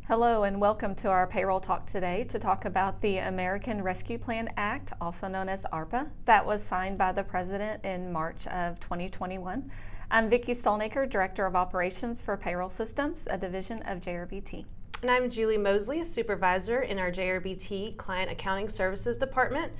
Hello and welcome to our Payroll Talk today to talk about the American Rescue Plan Act, also known as ARPA, that was signed by the President in March of 2021. I'm Vicki Stalnaker, Director of Operations for Payroll Systems, a division of JRBT. And I'm Julie Moseley, a supervisor in our JRBT Client Accounting Services Department.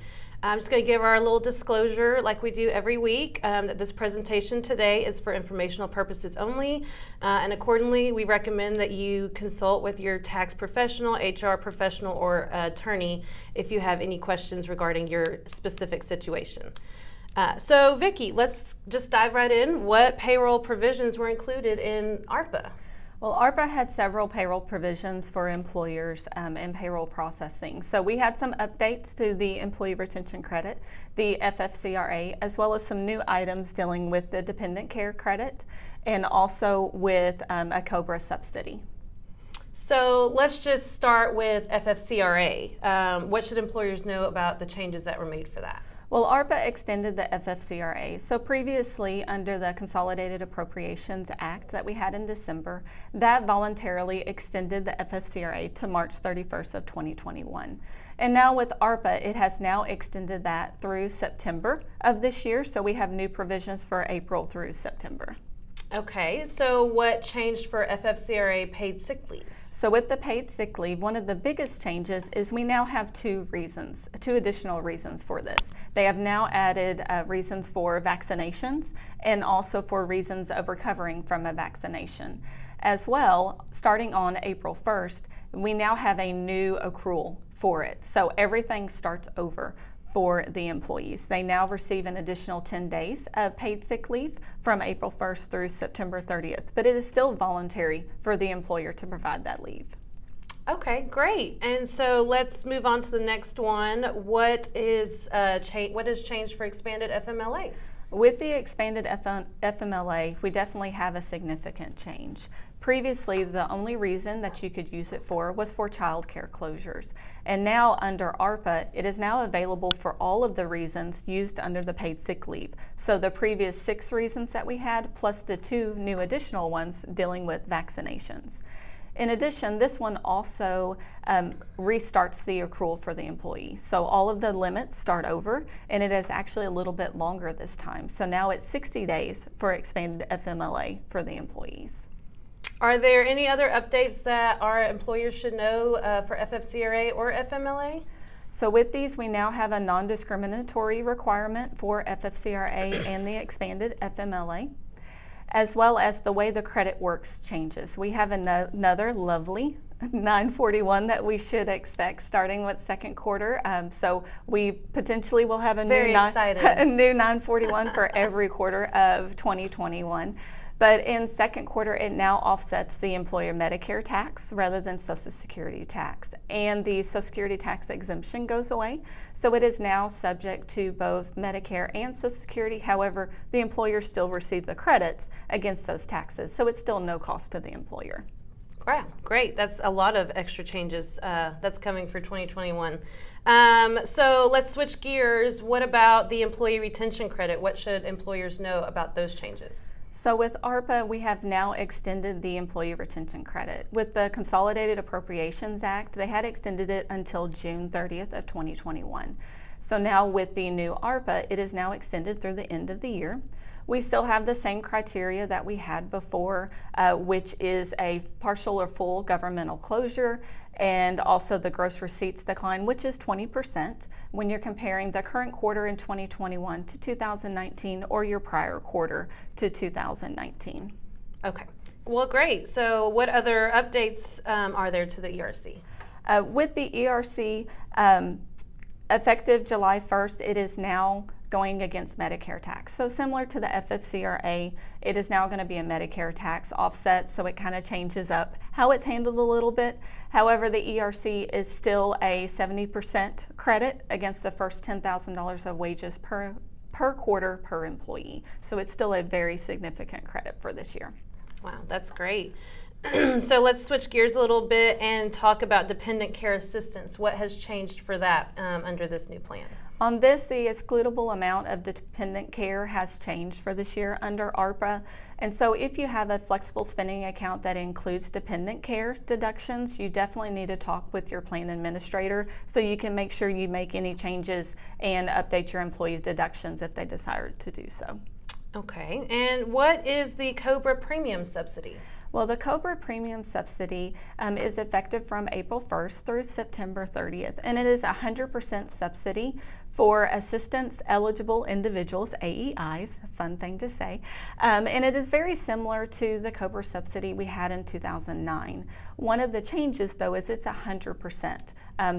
I'm just going to give our little disclosure like we do every week that this presentation today is for informational purposes only, and accordingly we recommend that you consult with your tax professional, HR professional, or attorney if you have any questions regarding your specific situation. So Vicki, let's just dive right in. What payroll provisions were included in ARPA? Well, ARPA had several payroll provisions for employers and payroll processing. So we had some updates to the Employee Retention Credit, the FFCRA, as well as some new items dealing with the Dependent Care Credit and also with a COBRA subsidy. So let's just start with FFCRA. What should employers know about the changes that were made for that? Well, ARPA extended the FFCRA. So previously, under the Consolidated Appropriations Act that we had in December, that voluntarily extended the FFCRA to March 31st of 2021. And now with ARPA, it has now extended that through September of this year. So we have new provisions for April through September. Okay, so what changed for FFCRA paid sick leave? So with the paid sick leave, one of the biggest changes is we now have two additional reasons for this. They have now added reasons for vaccinations and also for reasons of recovering from a vaccination. As well, starting on April 1st, we now have a new accrual for it. So everything starts over for the employees. They now receive an additional 10 days of paid sick leave from April 1st through September 30th, but it is still voluntary for the employer to provide that leave. Okay, great. And so let's move on to the next one. What has changed for expanded FMLA? With the expanded FMLA, we definitely have a significant change. Previously, the only reason that you could use it for was for child care closures. And now under ARPA, it is now available for all of the reasons used under the paid sick leave. So the previous 6 reasons that we had, plus the 2 new additional ones dealing with vaccinations. In addition, this one also restarts the accrual for the employee. So all of the limits start over, and it is actually a little bit longer this time. So now it's 60 days for expanded FMLA for the employees. Are there any other updates that our employers should know for FFCRA or FMLA? So with these, we now have a non-discriminatory requirement for FFCRA and the expanded FMLA, as well as the way the credit works changes. We have another lovely 941 that we should expect starting with second quarter. So we potentially will have a new 941 for every quarter of 2021. But in second quarter, it now offsets the employer Medicare tax rather than Social Security tax. And the Social Security tax exemption goes away. So it is now subject to both Medicare and Social Security. However, the employer still receives the credits against those taxes. So it's still no cost to the employer. Wow, great. That's a lot of extra changes that's coming for 2021. So let's switch gears. What about the employee retention credit? What should employers know about those changes? So with ARPA, we have now extended the Employee Retention Credit. With the Consolidated Appropriations Act, they had extended it until June 30th of 2021. So now with the new ARPA, it is now extended through the end of the year. We still have the same criteria that we had before, which is a partial or full governmental closure, and also the gross receipts decline, which is 20% when you're comparing the current quarter in 2021 to 2019 or your prior quarter to 2019. Okay, well, great. So what other updates are there to the ERC? With the ERC, effective July 1st, it is now going against Medicare tax. So similar to the FFCRA, it is now going to be a Medicare tax offset, so it kind of changes up how it's handled a little bit. However, the ERC is still a 70% credit against the first $10,000 of wages per quarter per employee. So it's still a very significant credit for this year. Wow, that's great. So let's switch gears a little bit and talk about dependent care assistance. What has changed for that under this new plan? On this, the excludable amount of dependent care has changed for this year under ARPA. And so if you have a flexible spending account that includes dependent care deductions, you definitely need to talk with your plan administrator so you can make sure you make any changes and update your employee deductions if they decide to do so. Okay, and what is the COBRA premium subsidy? Well, the COBRA premium subsidy is effective from April 1st through September 30th, and it is 100% subsidy for assistance eligible individuals, AEIs, a fun thing to say, and it is very similar to the COBRA subsidy we had in 2009. One of the changes, though, is it's 100%.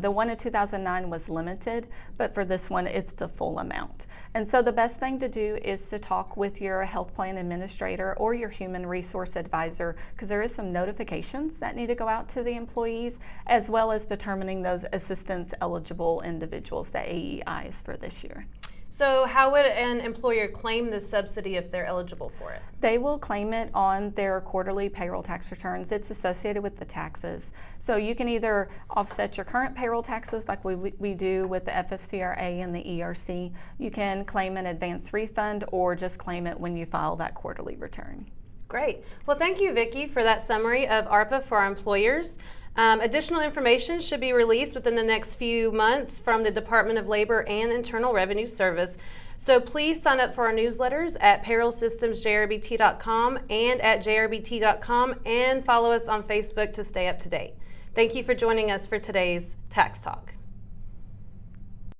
The one in 2009 was limited, but for this one, it's the full amount. And so the best thing to do is to talk with your health plan administrator or your human resource advisor, because there is some notifications that need to go out to the employees, as well as determining those assistance eligible individuals, the AEIs, for this year. So how would an employer claim this subsidy if they're eligible for it? They will claim it on their quarterly payroll tax returns. It's associated with the taxes. So you can either offset your current payroll taxes like we do with the FFCRA and the ERC. You can claim an advance refund or just claim it when you file that quarterly return. Great. Well, thank you, Vicki, for that summary of ARPA for our employers. Additional information should be released within the next few months from the Department of Labor and Internal Revenue Service. So please sign up for our newsletters at payrollsystemsjrbt.com and at jrbt.com, and follow us on Facebook to stay up to date. Thank you for joining us for today's Tax Talk.